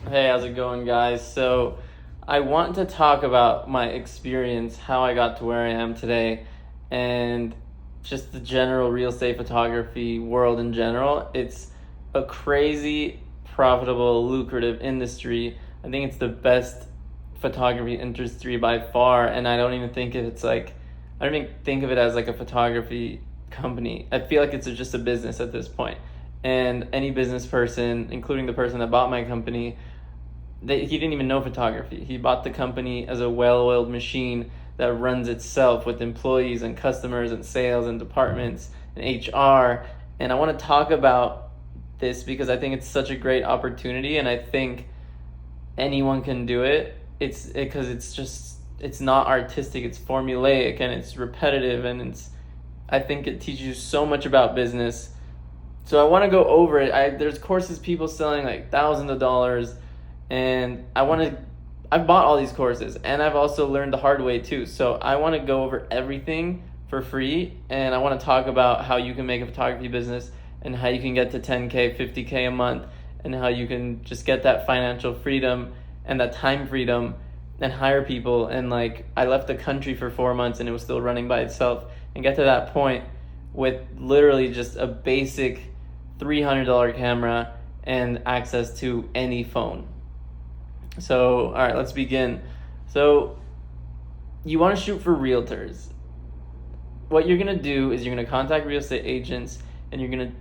Hey, how's it going, guys? So, I want to talk about my experience, how I got to where I am today, and just the general real estate photography world in general. It's a crazy, profitable, lucrative industry. I think it's the best photography industry by far, and I don't even think of it as like a photography company. I feel like it's just a business at this point. And any business person, including the person that bought my company, he didn't even know photography. He bought the company as a well-oiled machine that runs itself with employees and customers and sales and departments and HR. And I want to talk about this because I think it's such a great opportunity, and I think anyone can do it. It's not artistic, it's formulaic, and it's repetitive, and I think it teaches you so much about business. So I want to go over it. There's courses people selling like thousands of dollars, and I've bought all these courses, and I've also learned the hard way too. So I want to go over everything for free, and I want to talk about how you can make a photography business and how you can get to 10K, 50K a month, and how you can just get that financial freedom and that time freedom and hire people. And like, I left the country for 4 months and it was still running by itself, and get to that point with literally just a basic $300 camera and access to any phone. So, all right, let's begin. So, you want to shoot for realtors. What you're going to do is you're going to contact real estate agents and you're going to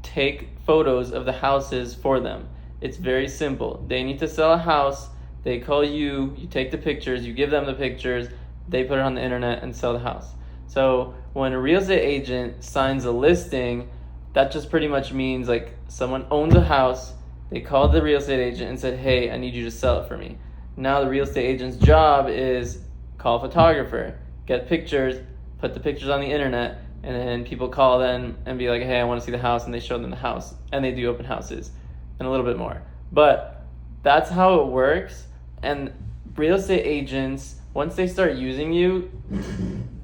take photos of the houses for them. It's very simple. They need to sell a house. They call you, you take the pictures, you give them the pictures, they put it on the internet and sell the house. So, when a real estate agent signs a listing, that just pretty much means like someone owns a house, they called the real estate agent and said, hey, I need you to sell it for me. Now the real estate agent's job is call a photographer, get pictures, put the pictures on the internet, and then people call then and be like, hey, I want to see the house, and they show them the house, and they do open houses and a little bit more. But that's how it works. And real estate agents, once they start using you,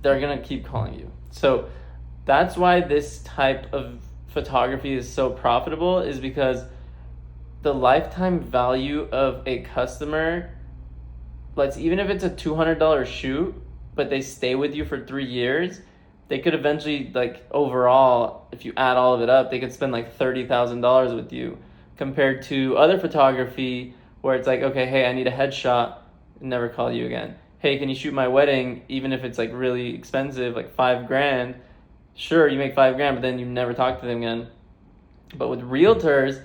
they're going to keep calling you. So that's why this type of photography is so profitable, is because the lifetime value of a customer, even if it's a $200 shoot, but they stay with you for 3 years, they could eventually, like, overall, if you add all of it up, they could spend like $30,000 with you, compared to other photography where it's like, okay, hey, I need a headshot, never call you again. Hey, can you shoot my wedding, even if it's like really expensive, like $5,000? Sure, you make $5,000, but then you never talk to them again. But with realtors,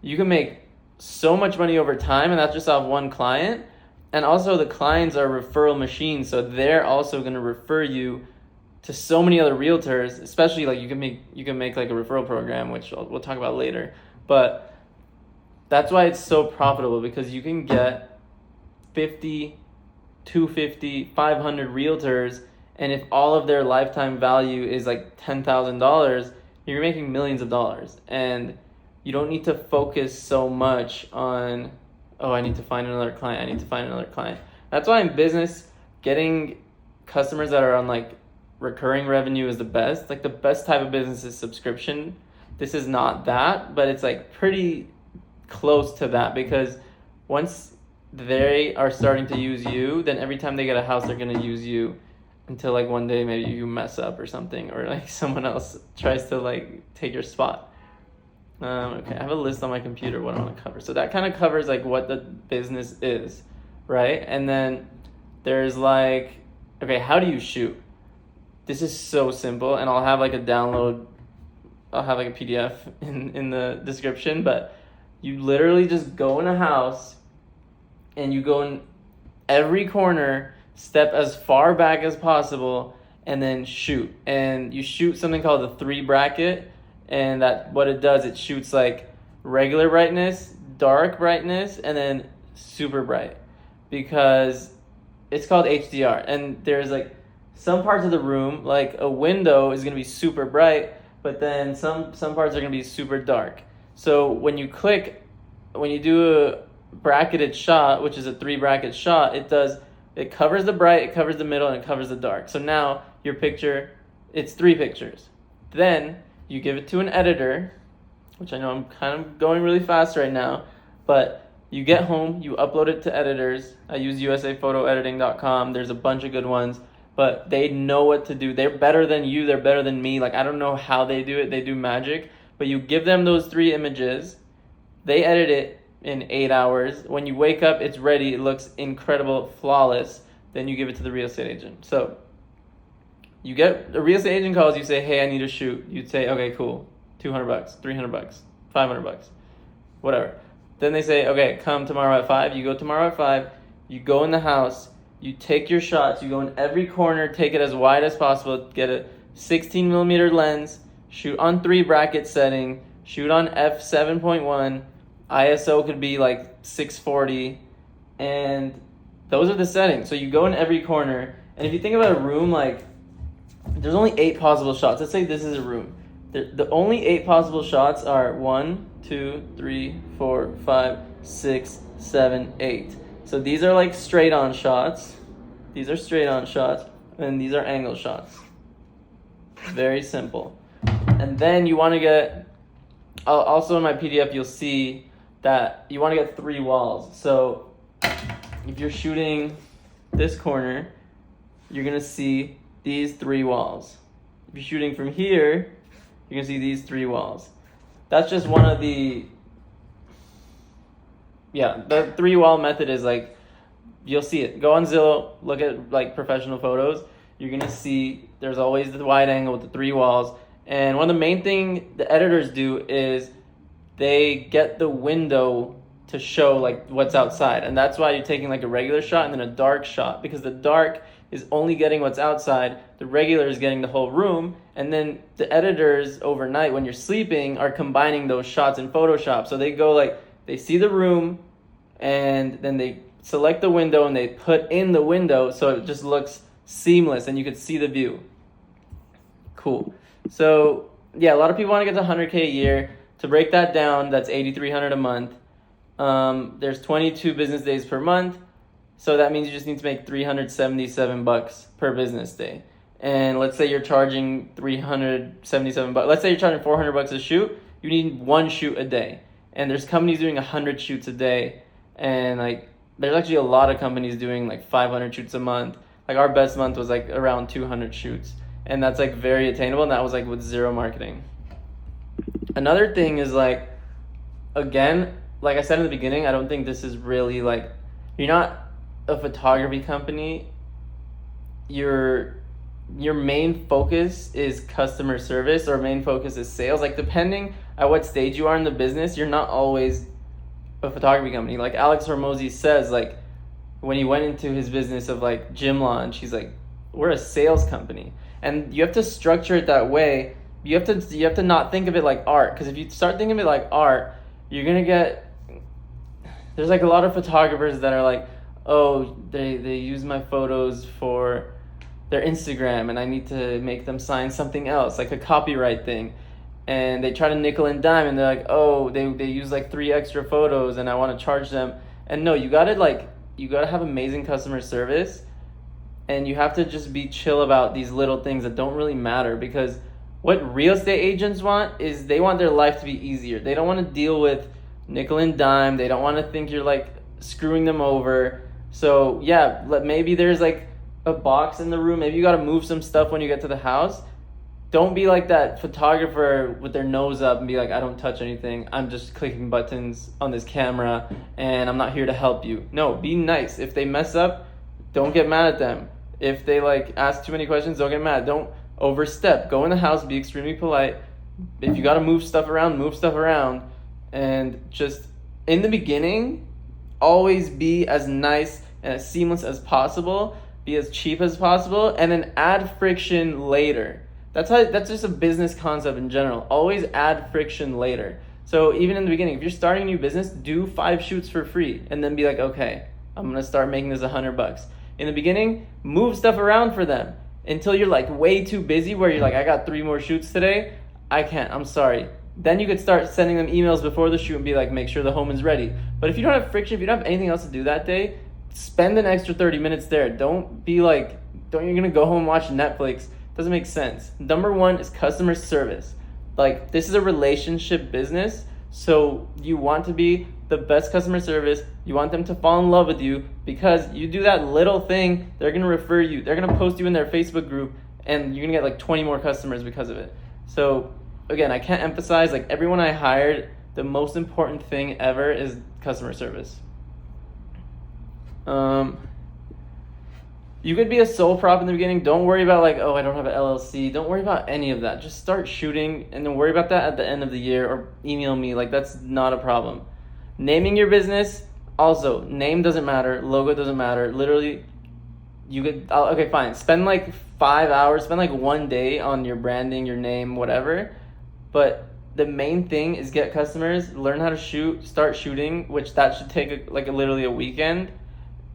you can make so much money over time, and that's just off one client. And also the clients are referral machines, so they're also going to refer you to so many other realtors, especially like you can make like a referral program, which we'll talk about later. But that's why it's so profitable, because you can get 50, 250, 500 realtors, and if all of their lifetime value is like $10,000, you're making millions of dollars. And you don't need to focus so much on, oh, I need to find another client. That's why in business, getting customers that are on like recurring revenue is the best. Like, the best type of business is subscription. This is not that, but it's like pretty close to that, because once they are starting to use you, then every time they get a house, they're going to use you until like one day maybe you mess up or something, or like someone else tries to like take your spot. Okay, I have a list on my computer what I want to cover. So that kind of covers like what the business is, right? And then there's like, okay, how do you shoot? This is so simple, and I'll have like a PDF in the description, but you literally just go in a house and you go in every corner, step as far back as possible, and then shoot. And you shoot something called the 3 bracket, and that what it does, it shoots like regular brightness, dark brightness, and then super bright, because it's called HDR. And there's like some parts of the room, like a window is going to be super bright, but then some parts are going to be super dark. So when you do a bracketed shot, which is a 3 bracket shot, it covers the bright, it covers the middle, and it covers the dark. So now your picture, it's 3 pictures. Then you give it to an editor, which I know I'm kind of going really fast right now, but You get home, you upload it to editors. I use usaphotoediting.com. There's a bunch of good ones, but they know what to do. They're better than you. They're better than me. Like, I don't know how they do it. They do magic. But you give them those 3 images. They edit it in 8 hours. When you wake up, it's ready. It looks incredible, flawless. Then you give it to the real estate agent. So you get a real estate agent calls. You say, hey, I need a shoot. You'd say, okay, cool. $200, $300, $500, whatever. Then they say, okay, come tomorrow at 5. You go tomorrow at 5. You go in the house. You take your shots. You go in every corner. Take it as wide as possible. Get a 16 millimeter lens. Shoot on 3 bracket setting. Shoot on f7.1. ISO could be like 640. And those are the settings. So you go in every corner. And if you think about a room, like, there's only 8 possible shots. Let's say this is a room. The only 8 possible shots are 1, 2, 3, 4, 5, 6, 7, 8. So these are like straight on shots. These are straight on shots. And these are angle shots. Very simple. And then you want to get, also in my PDF, you'll see that you want to get 3 walls. So if you're shooting this corner, you're going to see these 3 walls. If you're shooting from here, you're going to see these 3 walls. That's just one of the, the 3 wall method is like, you'll see it. Go on Zillow, look at like professional photos. You're going to see there's always the wide angle with the 3 walls. And one of the main thing the editors do is they get the window to show like what's outside. And that's why you're taking like a regular shot and then a dark shot, because the dark is only getting what's outside. The regular is getting the whole room. And then the editors overnight when you're sleeping are combining those shots in Photoshop. So they go like, they see the room and then they select the window and they put in the window so it just looks seamless and you can see the view. Cool. So yeah, a lot of people want to get to 100K a year. To break that down, that's $8,300 a month. There's 22 business days per month. So that means you just need to make $377 per business day. And let's say you're charging $377. Let's say you're charging $400 a shoot. You need 1 shoot a day. And there's companies doing 100 shoots a day. And like, there's actually a lot of companies doing like 500 shoots a month. Like our best month was like around 200 shoots. And that's like very attainable. And that was like with 0 marketing. Another thing is like, again, like I said in the beginning, I don't think this is really like, you're not a photography company. Your main focus is customer service, or main focus is sales. Like depending at what stage you are in the business, you're not always a photography company. Like Alex Hormozy says, like when he went into his business of like gym launch, he's like, we're a sales company. And you have to structure it that way. You have to not think of it like art, because if you start thinking of it like art, you're gonna get, there's like a lot of photographers that are like, oh, they use my photos for their Instagram and I need to make them sign something else, like a copyright thing. And they try to nickel and dime and they're like, oh, they use like 3 extra photos and I want to charge them. And no, you gotta have amazing customer service, and you have to just be chill about these little things that don't really matter, because what real estate agents want is they want their life to be easier. They don't want to deal with nickel and dime. They don't want to think you're like screwing them over. So yeah, maybe there's like a box in the room. Maybe you got to move some stuff when you get to the house. Don't be like that photographer with their nose up and be like, I don't touch anything. I'm just clicking buttons on this camera and I'm not here to help you. No, be nice. If they mess up, don't get mad at them. If they like ask too many questions, don't get mad. Don't overstep. Go in the house, be extremely polite. If you got to move stuff around. And just in the beginning, always be as nice and as seamless as possible. Be as cheap as possible, and then add friction later. That's just a business concept in general. Always add friction later. So even in the beginning, if you're starting a new business, do 5 shoots for free and then be like, okay, I'm gonna start making this $100. In the beginning, move stuff around for them until you're like way too busy where you're like, I got 3 more shoots today. I can't, I'm sorry. Then you could start sending them emails before the shoot and be like, make sure the home is ready. But if you don't have friction, if you don't have anything else to do that day, spend an extra 30 minutes there. Don't be like, you're gonna go home and watch Netflix. Doesn't make sense. Number 1 is customer service. Like, this is a relationship business, so you want to be the best customer service. You want them to fall in love with you, because you do that little thing, they're going to refer you. They're going to post you in their Facebook group, and you're going to get like 20 more customers because of it. So again, I can't emphasize, like, everyone I hired, the most important thing ever is customer service. You could be a sole prop in the beginning. Don't worry about like, oh, I don't have an LLC. Don't worry about any of that. Just start shooting, and then worry about that at the end of the year, or email me. Like, that's not a problem. Naming your business, also, name doesn't matter. Logo doesn't matter. Literally, you could, okay, fine. Spend like 5 hours, spend like 1 day on your branding, your name, whatever. But the main thing is get customers, learn how to shoot, start shooting, which that should take literally a weekend.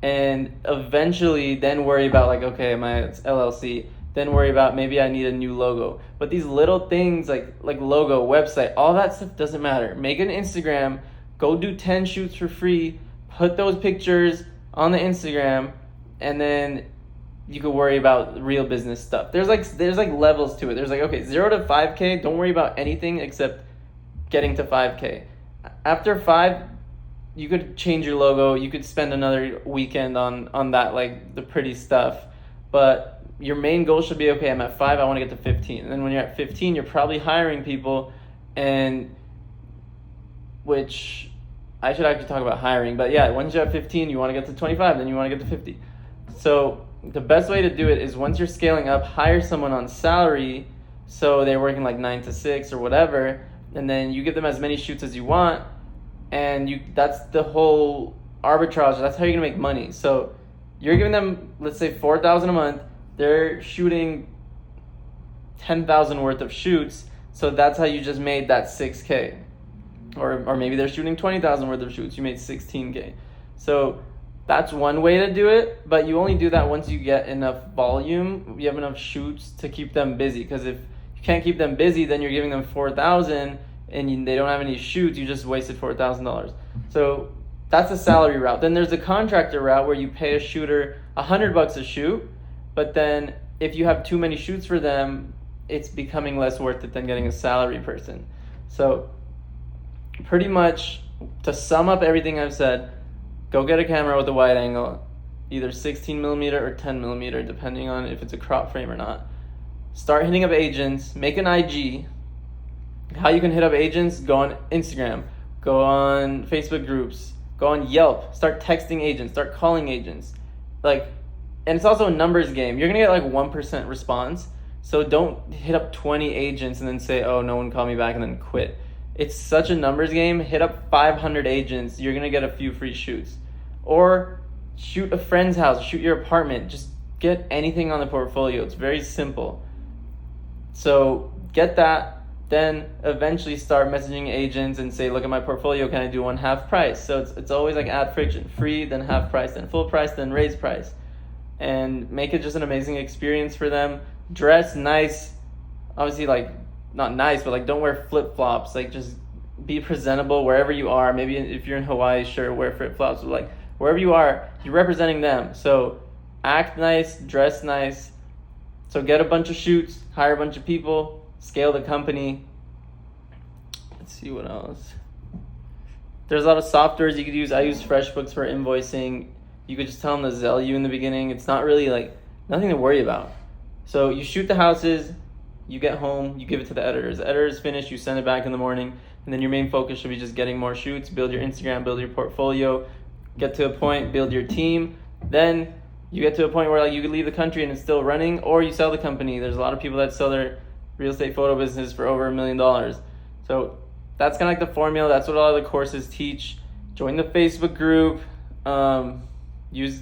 And eventually then worry about like, okay, my LLC, then worry about maybe I need a new logo. But these little things like logo, website, all that stuff doesn't matter. Make an Instagram, go do 10 shoots for free, put those pictures on the Instagram, and then you could worry about real business stuff. There's like levels to it. There's like, okay, 0 to 5K, don't worry about anything except getting to 5K. After 5, you could change your logo. You could spend another weekend on that, like the pretty stuff. But your main goal should be, okay, I'm at 5, I want to get to 15. And then when you're at 15, you're probably hiring people, and which I should actually talk about hiring. But yeah, once you're at 15, you want to get to 25, then you want to get to 50. So the best way to do it is, once you're scaling up, hire someone on salary, so they're working like 9 to 6 or whatever, and then you give them as many shoots as you want. And that's the whole arbitrage. That's how you're gonna make money. So you're giving them, let's say, $4,000 a month. They're shooting 10,000 worth of shoots. So that's how you just made that 6K. Or maybe they're shooting 20,000 worth of shoots. You made 16K. So that's one way to do it. But you only do that once you get enough volume. You have enough shoots to keep them busy. Because if you can't keep them busy, then you're giving them 4,000. And they don't have any shoots, you just wasted $4,000. So that's a salary route. Then there's a contractor route, where you pay a shooter $100 a shoot, but then if you have too many shoots for them, it's becoming less worth it than getting a salary person. So pretty much, to sum up everything I've said, go get a camera with a wide angle, either 16mm or 10mm, depending on if it's a crop frame or not. Start hitting up agents, make an IG. How you can hit up agents: go on Instagram, go on Facebook groups, go on Yelp, start texting agents, start calling agents. And it's also a numbers game. You're gonna get like 1% response, so don't hit up 20 agents and then say, oh, no one called me back, and then quit. It's such a numbers game. Hit up 500 agents, you're gonna get a few free shoots. Or shoot a friend's house, shoot your apartment, just get anything on the portfolio. It's very simple. So get that. Then eventually start messaging agents and say, look at my portfolio, can I do one half price? So it's always like add friction: free, then half price, then full price, then raise price. And make it just an amazing experience for them. Dress nice. Obviously, like, not nice, but like, don't wear flip-flops. Like, just be presentable wherever you are. Maybe if you're in Hawaii, sure, wear flip-flops. But like, wherever you are, you're representing them. So act nice, dress nice. So get a bunch of shoots, hire a bunch of people, scale the company. Let's see what else. There's a lot of softwares you could use. I use FreshBooks for invoicing. You could just tell them to Zelle you in the beginning. It's not really like, nothing to worry about. So you shoot the houses, you get home, you give it to the editors. The editors finish, you send it back in the morning, and then your main focus should be just getting more shoots, build your Instagram, build your portfolio, get to a point, build your team. Then you get to a point where like you could leave the country and it's still running, or you sell the company. There's a lot of people that sell their real estate photo business for over $1 million. So that's kind of like the formula. That's what a lot of the courses teach. Join the Facebook group. Use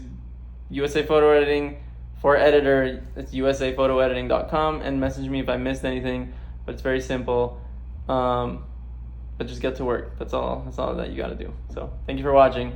USA Photo Editing for editor. It's usaphotoediting.com, and message me if I missed anything. But it's very simple. But just get to work. That's all that you got to do. So thank you for watching.